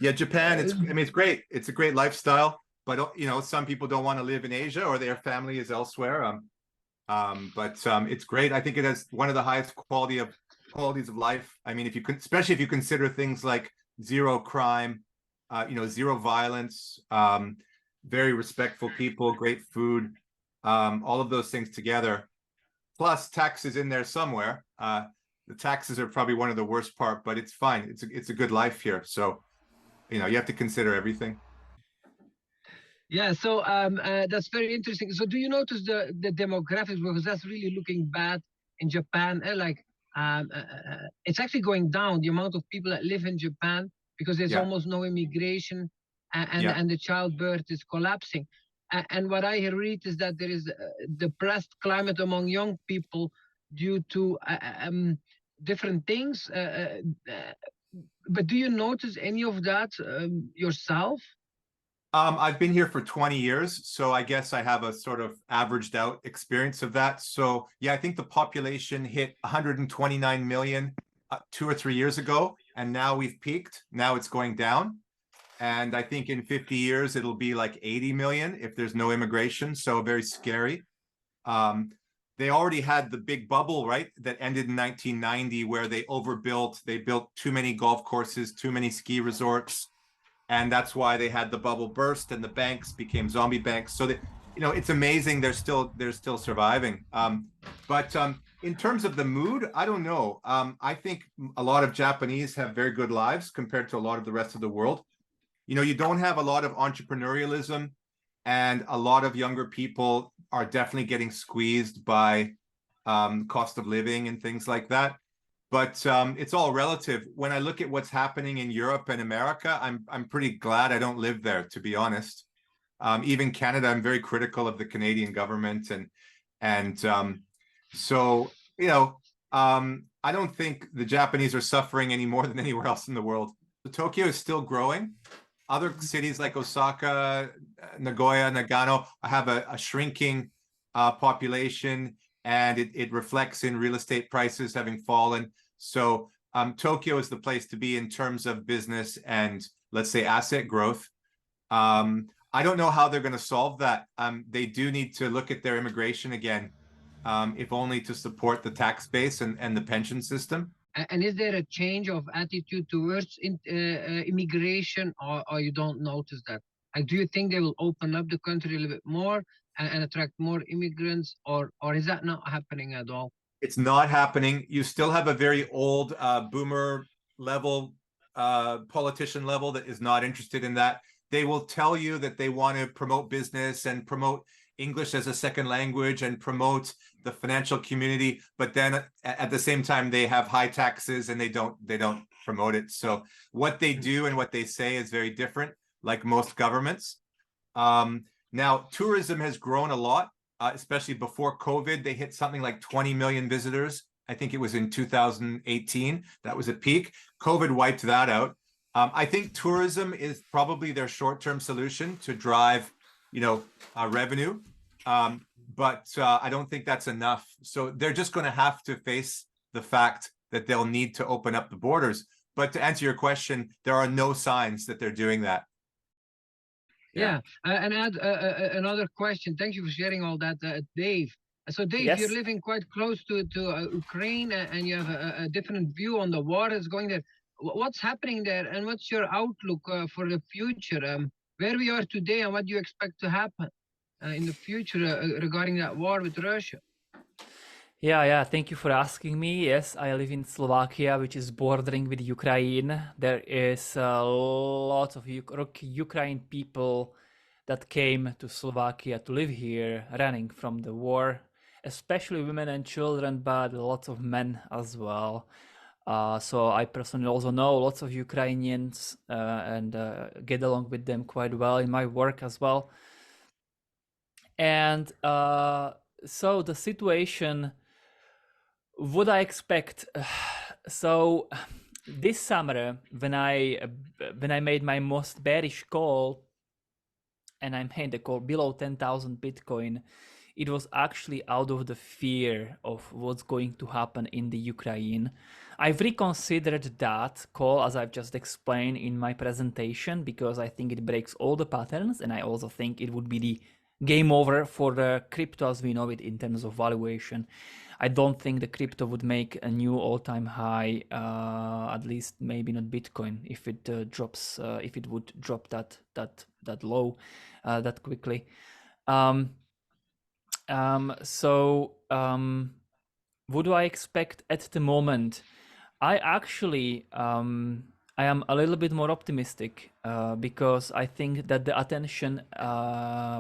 Yeah, Japan, Uh, I mean, it's great. It's a great lifestyle, but some people don't want to live in Asia or their family is elsewhere. But it's great. I think it has one of the highest qualities of life. I mean, especially if you consider things like zero crime, zero violence, very respectful people, great food, all of those things together. Plus taxes in there somewhere. The taxes are probably one of the worst part, but it's fine. It's a good life here. So, you have to consider everything. Yeah, so that's very interesting. So do you notice the demographics, because that's really looking bad in Japan? It's actually going down, the amount of people that live in Japan, because there's Yeah, almost no immigration, and yeah. and the childbirth is collapsing. And what I read is that there is depressed climate among young people due to different things. But do you notice any of that yourself? I've been here for 20 years, so I guess I have a sort of averaged out experience of that. So yeah, I think the population hit 129 million 2 or 3 years ago, and now we've peaked. Now it's going down. And I think in 50 years, it'll be like 80 million if there's no immigration. So very scary. Um, they already had the big bubble, right? That ended in 1990, where they overbuilt. They built too many golf courses, too many ski resorts. And that's why they had the bubble burst and the banks became zombie banks. So that, it's amazing they're still surviving. But in terms of the mood, I don't know. I think a lot of Japanese have very good lives compared to a lot of the rest of the world. You don't have a lot of entrepreneurialism, and a lot of younger people are definitely getting squeezed by cost of living and things like that. But it's all relative. When I look at what's happening in Europe and America, I'm pretty glad I don't live there, to be honest. Even Canada, I'm very critical of the Canadian government, and so I don't think the Japanese are suffering any more than anywhere else in the world. Tokyo is still growing. Other cities like Osaka, Nagoya, Nagano have a shrinking population, and it reflects in real estate prices having fallen. So Tokyo is the place to be in terms of business and, let's say, asset growth. I don't know how they're going to solve that. They do need to look at their immigration again, if only to support the tax base and the pension system. And is there a change of attitude towards immigration, or you don't notice that? Like, do you think they will open up the country a little bit more and attract more immigrants, or is that not happening at all? It's not happening. You still have a very old boomer level, politician level that is not interested in that. They will tell you that they want to promote business and promote English as a second language and promote the financial community, but then at the same time they have high taxes and they don't promote it. So what they do and what they say is very different, like most governments. Now tourism has grown a lot, especially before COVID. They hit something like 20 million visitors. I think it was in 2018. That was a peak. COVID wiped that out. I think tourism is probably their short-term solution to drive, revenue. But I don't think that's enough. So they're just going to have to face the fact that they'll need to open up the borders. But to answer your question, there are no signs that they're doing that. Yeah, and add another question. Thank you for sharing all that, Dave. So, Dave, you're Yes. living quite close to Ukraine, and you have a different view on the war that's going there. What's happening there, and what's your outlook for the future? Where we are today, and what do you expect to happen in the future regarding that war with Russia? Yeah, thank you for asking me. Yes, I live in Slovakia, which is bordering with Ukraine. There is a lot of Ukraine people that came to Slovakia to live here, running from the war, especially women and children, but lots of men as well. So I personally also know lots of Ukrainians and get along with them quite well in my work as well. And so the situation, what I expect, so this summer when I made my most bearish call, and I made the call below 10,000 Bitcoin, it was actually out of the fear of what's going to happen in the Ukraine. I've reconsidered that call, as I've just explained in my presentation, because I think it breaks all the patterns, and I also think it would be the game over for the crypto as we know it in terms of valuation. I don't think the crypto would make a new all-time high, at least maybe not Bitcoin, if it drops, if it would drop that low that quickly. What do I expect at the moment? I actually I am a little bit more optimistic because I think that the attention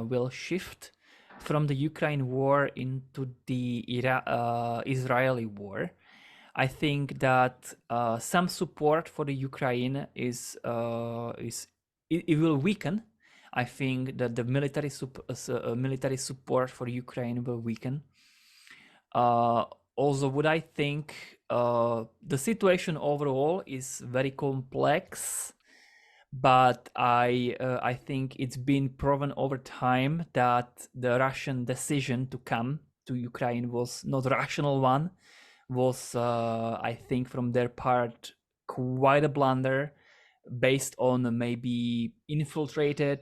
will shift from the Ukraine war into the Israeli war. I think that some support for the Ukraine it will weaken. I think that the military support for Ukraine will weaken. Also, what I think the situation overall is very complex, but I think it's been proven over time that the Russian decision to come to Ukraine was not a rational one, was I think from their part quite a blunder based on maybe infiltrated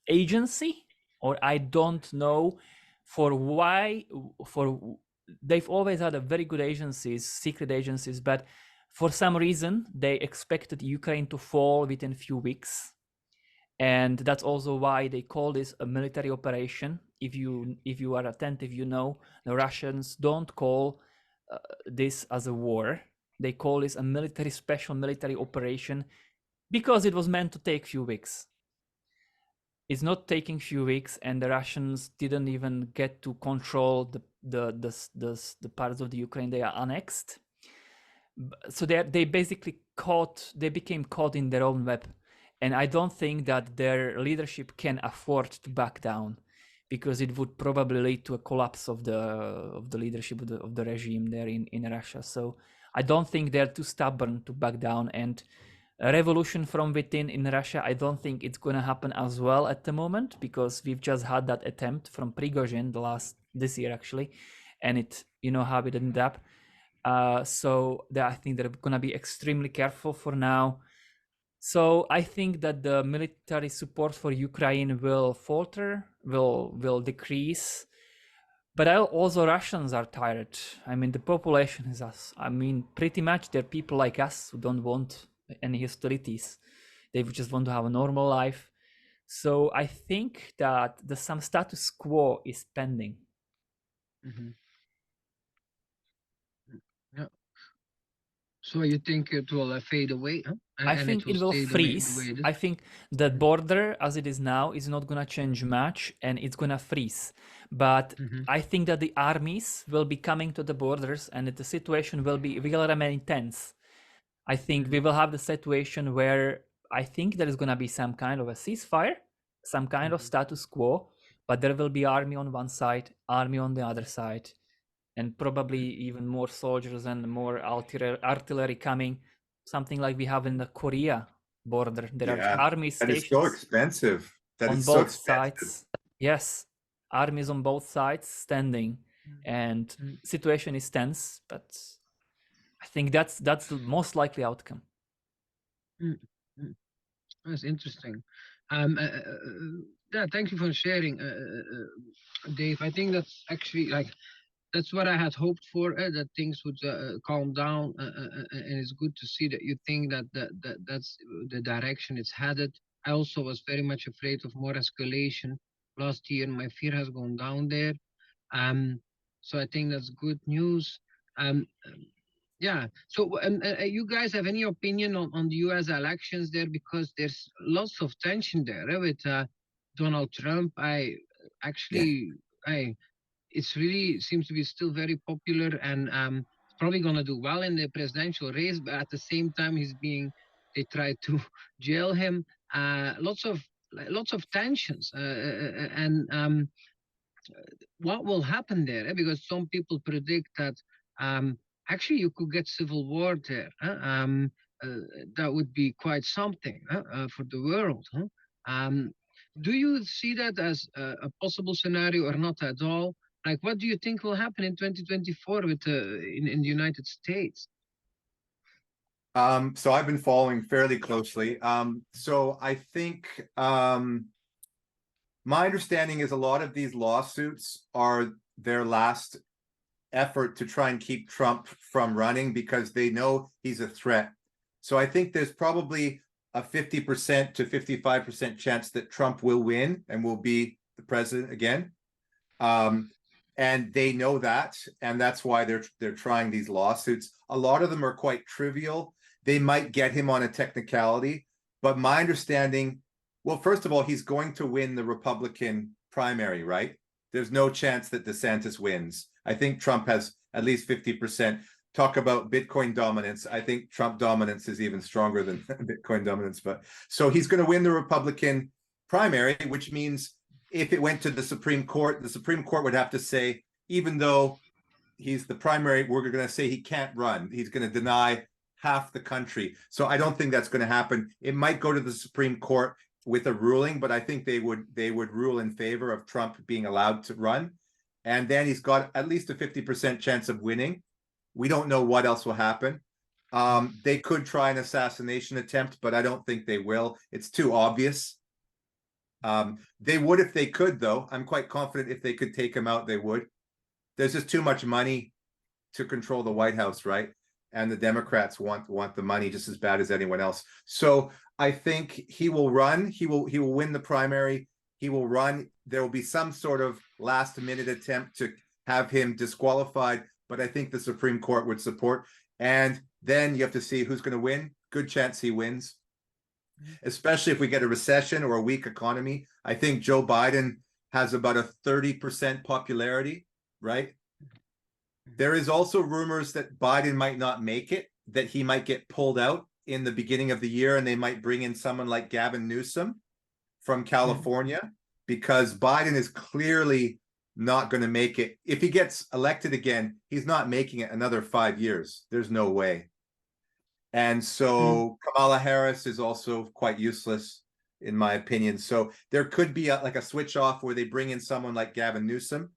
agency, or I don't know for why. For they've always had a very good agencies, secret agencies, but for some reason they expected Ukraine to fall within a few weeks, and that's also why they call this a military operation. If you are attentive, you know the Russians don't call this as a war. They call this a special military operation because it was meant to take few weeks. It's not taking few weeks, and the Russians didn't even get to control the parts of the Ukraine they are annexed. So they basically became caught in their own web, and I don't think that their leadership can afford to back down, because it would probably lead to a collapse of the leadership of the regime there in Russia. So I don't think they're too stubborn to back down, and a revolution from within in Russia, I don't think it's going to happen as well at the moment, because we've just had that attempt from Prigozhin this year actually, and it, you know how it ended up. So I think they're going to be extremely careful for now. So I think that the military support for Ukraine will falter, will decrease. But also Russians are tired. I mean, the population is us. I mean, pretty much they're people like us who don't want any hostilities. They just want to have a normal life. So I think that some status quo is pending. Mm-hmm. Yeah. So you think it will fade away, huh? I think it will stay freeze. the way it is? I think the border as it is now is not going to change much, and it's going to freeze. But I think that the armies will be coming to the borders, and that the situation will remain tense. I think we will have the situation where I think there is going to be some kind of a ceasefire, some kind of status quo, but there will be army on one side, army on the other side, and probably even more soldiers and more artillery coming, something like we have in the Korea border. There are army and it's so stations expensive. on both sides. Yes, armies on both sides standing, and situation is tense, but I think that's the most likely outcome. That's interesting. Yeah, thank you for sharing, Dave. I think that's actually that's what I had hoped for, that things would calm down, and it's good to see that you think that's the direction it's headed. I also was very much afraid of more escalation last year, and my fear has gone down there. So I think that's good news. Yeah. So, you guys have any opinion on the U.S. elections there? Because there's lots of tension there, with Donald Trump. It's really seems to be still very popular, and probably going to do well in the presidential race. But at the same time, they try to jail him. Lots of tensions, and what will happen there? Because some people predict that actually you could get civil war there. That would be quite something for the world. Do you see that as a possible scenario or not at all? Like, what do you think will happen in 2024 with in the United States? So I've been following fairly closely. So I think my understanding is a lot of these lawsuits are their last effort to try and keep Trump from running because they know he's a threat. So I think there's probably a 50% to 55% chance that Trump will win and will be the president again. And they know that, and that's why they're trying these lawsuits. A lot of them are quite trivial. They might get him on a technicality, but my understanding, well, first of all, he's going to win the Republican primary, right? There's no chance that DeSantis wins. I think Trump has at least 50%. Talk about Bitcoin dominance. I think Trump dominance is even stronger than Bitcoin dominance. But so he's going to win the Republican primary, which means if it went to the Supreme Court would have to say, even though he's the primary, we're going to say he can't run. He's going to deny half the country. So I don't think that's going to happen. It might go to the Supreme Court with a ruling, but I think they would rule in favor of Trump being allowed to run. And then he's got at least a 50% chance of winning. We don't know what else will happen. They could try an assassination attempt, but I don't think they will. It's too obvious. They would if they could, though. I'm quite confident if they could take him out, they would. There's just too much money to control the White House, right? And the Democrats want the money just as bad as anyone else. So I think he will run. He will win the primary. He will run. There will be some sort of last-minute attempt to have him disqualified, but I think the Supreme Court would support. And then you have to see who's going to win. Good chance he wins, especially if we get a recession or a weak economy. I think Joe Biden has about a 30% popularity, right? There is also rumors that Biden might not make it, that he might get pulled out in the beginning of the year, and they might bring in someone like Gavin Newsom from California, because Biden is clearly not going to make it. If he gets elected again, he's not making it another 5 years. There's no way. And so Kamala Harris is also quite useless, in my opinion. So there could be like a switch off where they bring in someone like Gavin Newsom.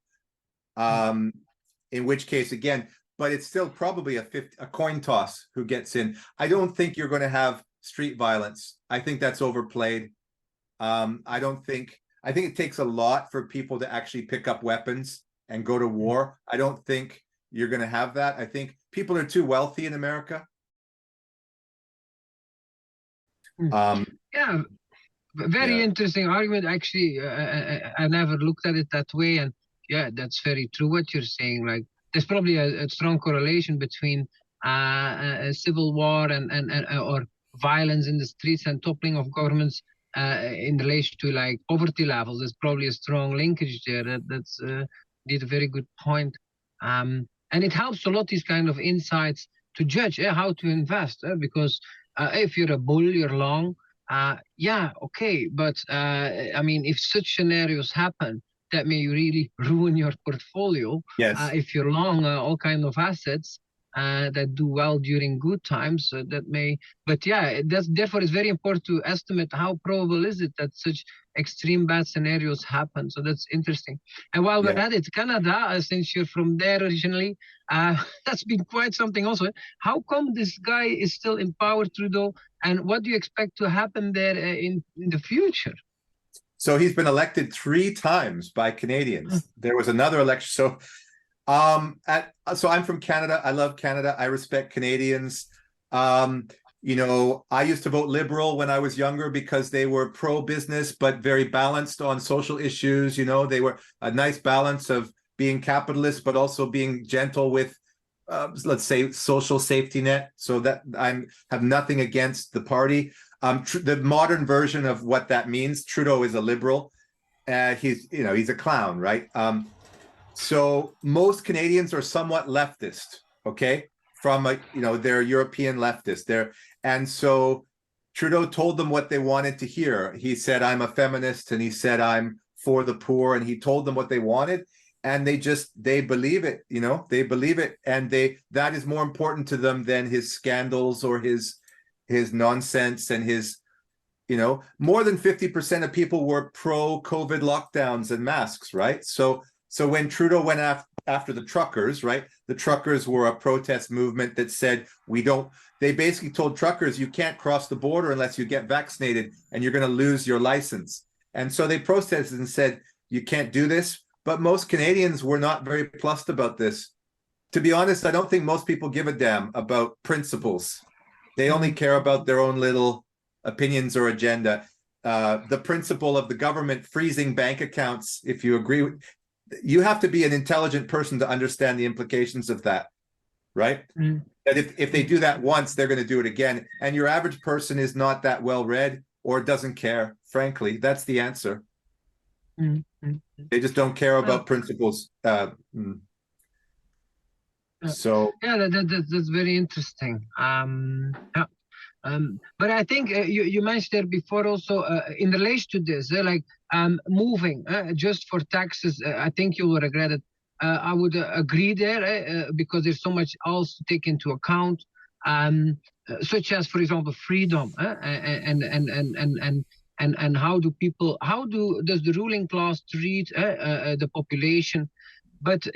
In which case, again, but it's still probably a coin toss who gets in. I don't think you're going to have street violence. I think that's overplayed. I think it takes a lot for people to actually pick up weapons and go to war. I don't think you're going to have that. I think people are too wealthy in America. Yeah, very interesting argument. Actually, I never looked at it that way, and yeah, that's very true what you're saying. Like, there's probably a strong correlation between a civil war and or violence in the streets and toppling of governments in relation to like poverty levels. There's probably a strong linkage there. That's indeed a very good point. And it helps a lot, these kind of insights to judge how to invest, because if you're a bull, you're long. Yeah, okay, but I mean, if such scenarios happen, that may really ruin your portfolio. Yes. If you're long all kind of assets that do well during good times, that may. But yeah, therefore it's very important to estimate how probable is it that such extreme bad scenarios happen. So that's interesting. And while we're at it, Canada, since you're from there originally, that's been quite something also. How come this guy is still in power, Trudeau, and what do you expect to happen there in the future? So he's been elected 3 times by Canadians. There was another election. So so I'm from Canada. I love Canada. I respect Canadians. You know, I used to vote Liberal when I was younger because they were pro-business, but very balanced on social issues. You know, they were a nice balance of being capitalist, but also being gentle with, let's say, social safety net. So that I have nothing against the party. The modern version of what that means, Trudeau is a Liberal. He's a clown, right? So most Canadians are somewhat leftist, okay? From they're European leftist. And so Trudeau told them what they wanted to hear. He said, I'm a feminist, and he said, I'm for the poor, and he told them what they wanted, and they believe it, they believe it, and that is more important to them than his scandals or his nonsense and his more than 50% of people were pro-COVID lockdowns and masks, right? So when Trudeau went after the truckers, right? The truckers were a protest movement that said, they basically told truckers, you can't cross the border unless you get vaccinated and you're going to lose your license. And so they protested and said, you can't do this. But most Canadians were not very plussed about this. To be honest, I don't think most people give a damn about principles. They only care about their own little opinions or agenda. The principle of the government freezing bank accounts, if you agree with, you have to be an intelligent person to understand the implications of that, right? That if they do that once, they're going to do it again. And your average person is not that well read or doesn't care, frankly. That's the answer. They just don't care about principles. So yeah, that's very interesting. But I think you mentioned there before also in relation to this, moving just for taxes. I think you will regret it. I would agree there because there's so much else to take into account, such as, for example, freedom and how does the ruling class treat the population? But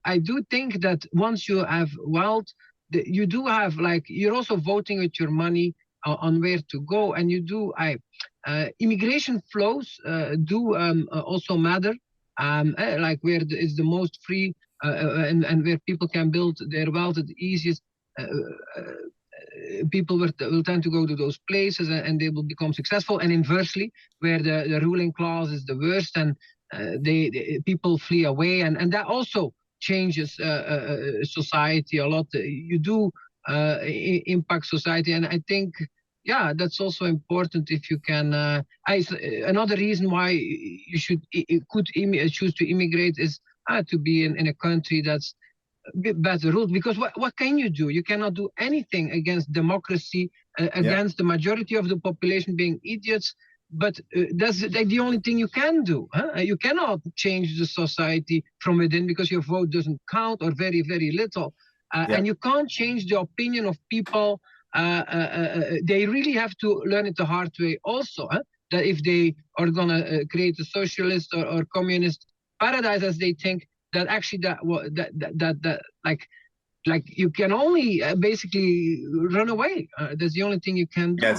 I do think that once you have wealth, you do have, you're also voting with your money on where to go, and you do immigration flows do also matter, where is the most free and where people can build their wealth at the easiest. People will tend to go to those places and they will become successful, and inversely, where the ruling class is the worst and people flee away, and that also changes society a lot. You do impact society, and I think, yeah, that's also important. If you can, another reason why you could choose to immigrate is to be in a country that's better ruled. Because what can you do? You cannot do anything against democracy, against the majority of the population being idiots. But that's the only thing you can do. You cannot change the society from within because your vote doesn't count, or very, very little. And you can't change the opinion of people. They really have to learn it the hard way also, that if they are going to create a socialist or communist paradise as they think, that actually you can only basically run away. That's the only thing you can do.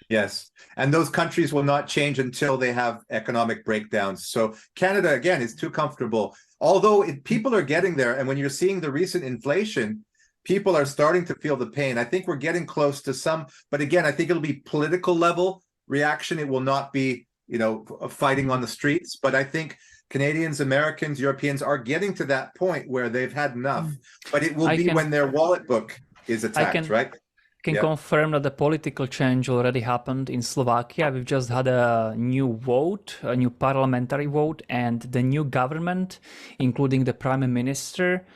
Yes. And those countries will not change until they have economic breakdowns. So Canada, again, is too comfortable. Although people are getting there. And when you're seeing the recent inflation, people are starting to feel the pain. I think we're getting close to some. But again, I think it'll be political level reaction. It will not be, fighting on the streets. But I think Canadians, Americans, Europeans are getting to that point where they've had enough. But it will be when their wallet book is attacked, right? Can confirm that the political change already happened in Slovakia. We've just had a new vote, a new parliamentary vote, and the new government, including the prime minister,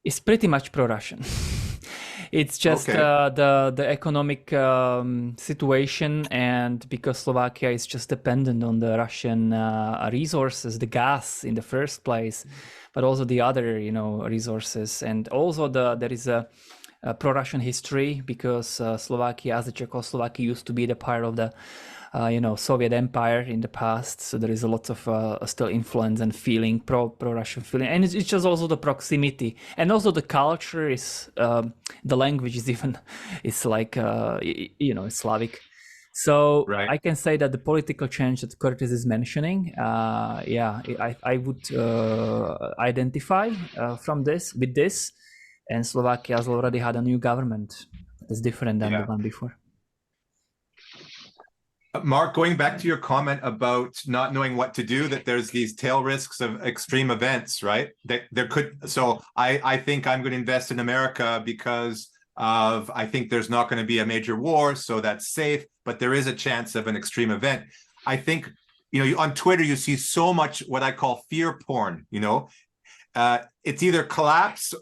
is pretty much pro-Russian. It's just the economic situation, and because Slovakia is just dependent on the Russian resources, the gas in the first place, but also the other, resources, and also there is a pro-Russian history because Slovakia, as a Czechoslovakia, used to be the part of the Soviet Empire in the past. So there is a lot of still influence and feeling, pro-Russian feeling, and it's just also the proximity, and also the culture is the language is even it's like it's Slavic. So I can say that the political change that Curtis is mentioning, I would identify with this. And Slovakia has already had a new government that's different than the one before. Mark, going back to your comment about not knowing what to do, that there's these tail risks of extreme events, right? So I think I'm going to invest in America because I think there's not going to be a major war, so that's safe, but there is a chance of an extreme event. I think, on Twitter, you see so much what I call fear porn, it's either collapse,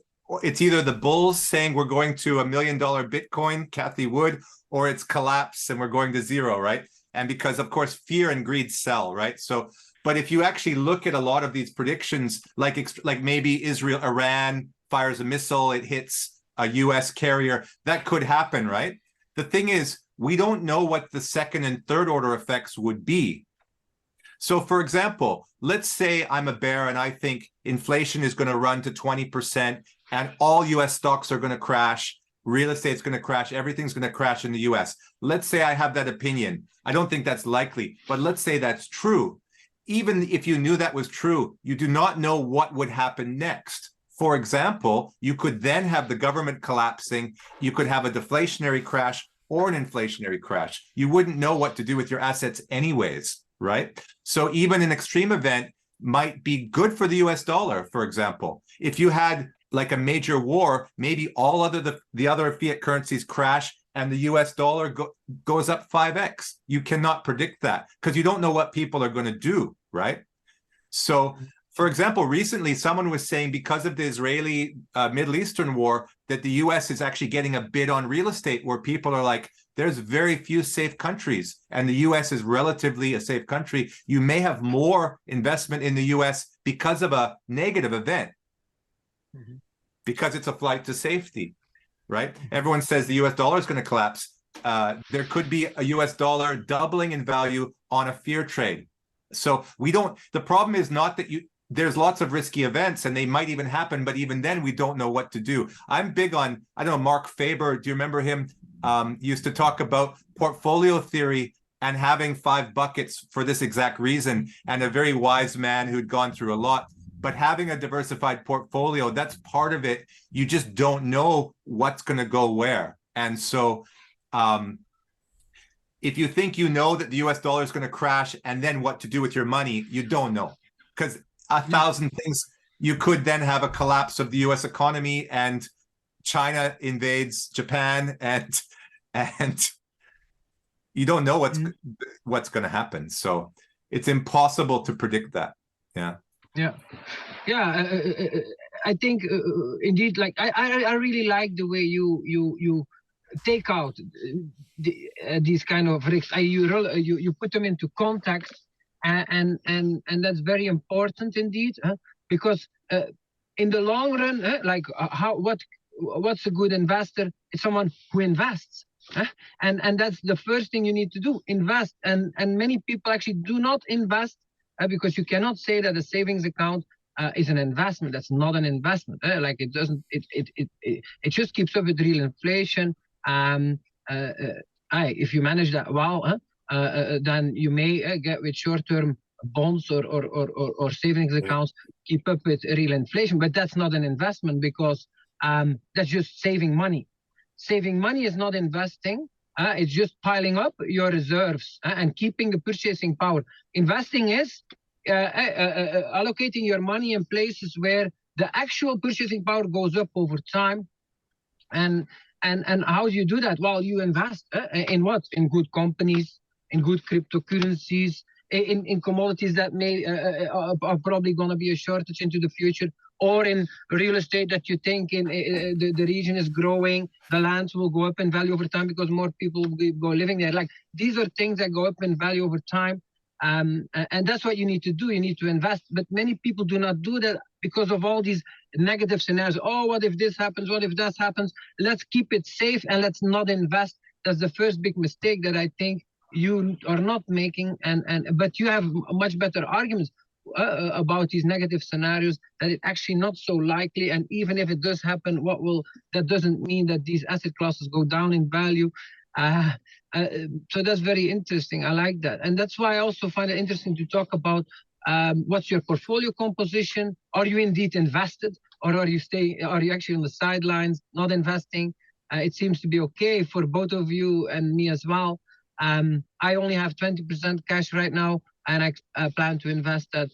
it's either the bulls saying we're going to $1 million Bitcoin, Cathie Wood, or it's collapse and we're going to zero, right? And because, of course, fear and greed sell, right? So, but if you actually look at a lot of these predictions, like maybe Iran fires a missile, it hits a US carrier, that could happen, right? The thing is, we don't know what the second and third order effects would be. So for example, let's say I'm a bear and I think inflation is going to run to 20% and all US stocks are going to crash, real estate's going to crash, everything's going to crash in the US. Let's say I have that opinion. I don't think that's likely, but let's say that's true. Even if you knew that was true, you do not know what would happen next. For example, you could then have the government collapsing, you could have a deflationary crash or an inflationary crash. You wouldn't know what to do with your assets anyways, right? So even an extreme event might be good for the US dollar, for example. If you had like a major war, maybe all the other fiat currencies crash and the US dollar goes up 5x. You cannot predict that because you don't know what people are going to do, right? So, for example, recently someone was saying because of the Israeli Middle Eastern war that the US is actually getting a bid on real estate where people are like, there's very few safe countries and the US is relatively a safe country. You may have more investment in the US because of a negative event, because it's a flight to safety, right? Everyone says the US dollar is going to collapse. There could be a US dollar doubling in value on a fear trade. So the problem is not that there's lots of risky events and they might even happen, but even then we don't know what to do. I'm big on, I don't know, Marc Faber, do you remember him? Used to talk about portfolio theory and having 5 buckets for this exact reason, and a very wise man who'd gone through a lot. But having a diversified portfolio, that's part of it. You just don't know what's going to go where. And so if you think you know that the US dollar is going to crash and then what to do with your money, you don't know. Because 1,000 things, you could then have a collapse of the US economy and China invades Japan and you don't know what's going to happen. So it's impossible to predict that. Yeah. I think indeed, like I really like the way you take out these kind of risks. You put them into context, and that's very important indeed, because in the long run, what's a good investor? It's someone who invests. And that's the first thing you need to do, invest. And many people actually do not invest because you cannot say that a savings account is an investment. That's not an investment. Like it doesn't. It just keeps up with real inflation. If you manage that well, then you may get with short-term bonds or savings accounts keep up with real inflation. But that's not an investment because that's just saving money. Saving money is not investing. It's just piling up your reserves and keeping the purchasing power. Investing is allocating your money in places where the actual purchasing power goes up over time. And how do you do that? Well, you invest in what? In good companies, in good cryptocurrencies, in commodities that may are probably going to be a shortage into the future, or in real estate that you think in the region is growing, the lands will go up in value over time because more people will go living there. Like these are things that go up in value over time, and that's what you need to do. You need to invest, but many people do not do that because of all these negative scenarios. Oh, what if this happens? What if that happens? Let's keep it safe and let's not invest. That's the first big mistake that I think you are not making, but you have much better arguments about these negative scenarios that it's actually not so likely, and even if it does happen, that doesn't mean that these asset classes go down in value. So that's very interesting. I like that, and that's why I also find it interesting to talk about what's your portfolio composition. Are you indeed invested, or are you actually on the sidelines not investing? It seems to be okay for both of you and me as well. I only have 20% cash right now, and I plan to invest that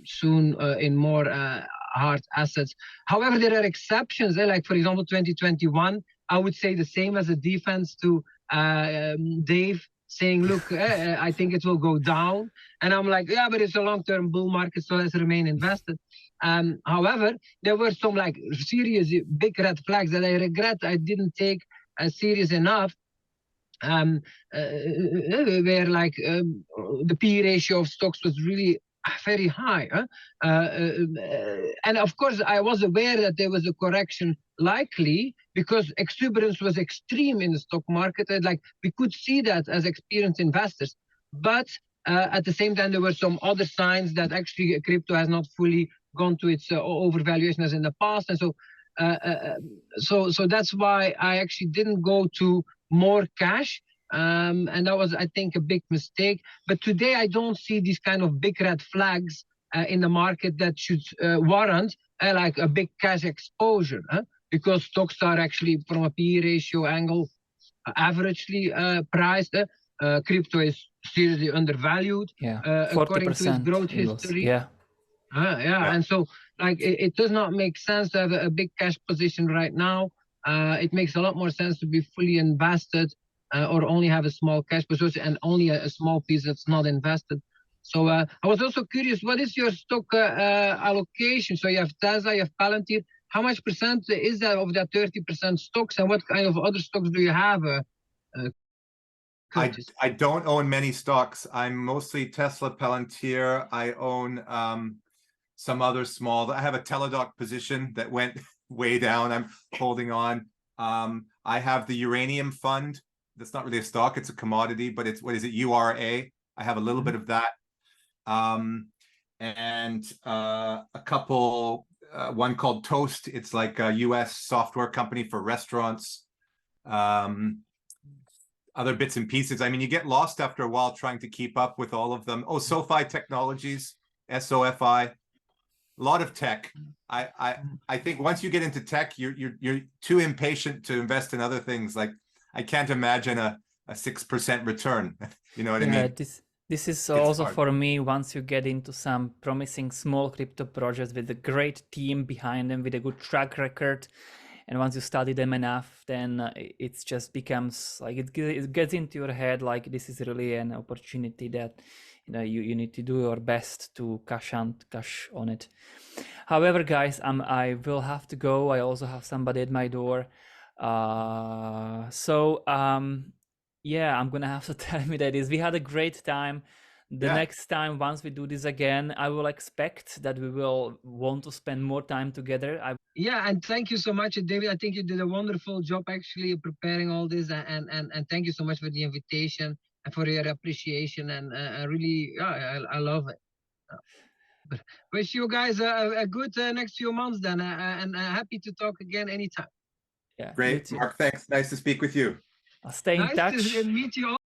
soon in more hard assets. However, there are exceptions. Like, for example, 2021, I would say the same as a defense to Dave saying, look, I think it will go down. And I'm like, yeah, but it's a long-term bull market, so let's remain invested. However, there were some like serious big red flags that I regret I didn't take serious enough. Where like the P/E ratio of stocks was really very high. And of course, I was aware that there was a correction likely because exuberance was extreme in the stock market. And like we could see that as experienced investors. But at the same time, there were some other signs that actually crypto has not fully gone to its overvaluation as in the past. And so that's why I actually didn't go to more cash. And that was, I think, a big mistake. But today, I don't see these kind of big red flags in the market that should warrant like a big cash exposure, because stocks are actually, from a PE ratio angle, averagely priced. Crypto is seriously undervalued. Yeah, According to its 40% growth it was, history. yeah. Yeah, and so like it does not make sense to have a big cash position right now. It makes a lot more sense to be fully invested or only have a small cash position and only a small piece that's not invested. So I was also curious, what is your stock allocation? So you have Tesla, you have Palantir. How much percent is that of that 30% stocks, and what kind of other stocks do you have? I don't own many stocks. I'm mostly Tesla, Palantir. I own some other small. I have a Teladoc position that went way down. I'm holding on. I have the uranium fund. That's not really a stock, it's a commodity, but it's, what is it, URA? I have a little bit of that. And a couple, one called Toast. It's like a US software company for restaurants. Other bits and pieces. I mean, you get lost after a while trying to keep up with all of them. Oh, SoFi Technologies, SOFI, a lot of tech. I think once you get into tech, you're too impatient to invest in other things. Like I can't imagine a 6% return. You know what I mean? This is also hard for me. Once you get into some promising small crypto projects with a great team behind them, with a good track record, and once you study them enough, then it just becomes like it gets into your head like this is really an opportunity that you need to do your best to cash on it. However, guys, I will have to go. I also have somebody at my door. Yeah, I'm gonna have to tell you that we had a great time. The next time, once we do this again, I will expect that we will want to spend more time together. Yeah, and thank you so much, David. I think you did a wonderful job actually preparing all this, and thank you so much for the invitation and for your appreciation. And I really, I love it. But wish you guys a good next few months then, and happy to talk again anytime. Yeah, great, Mark. Thanks. Nice to speak with you. I'll stay in touch. Nice to meet you all.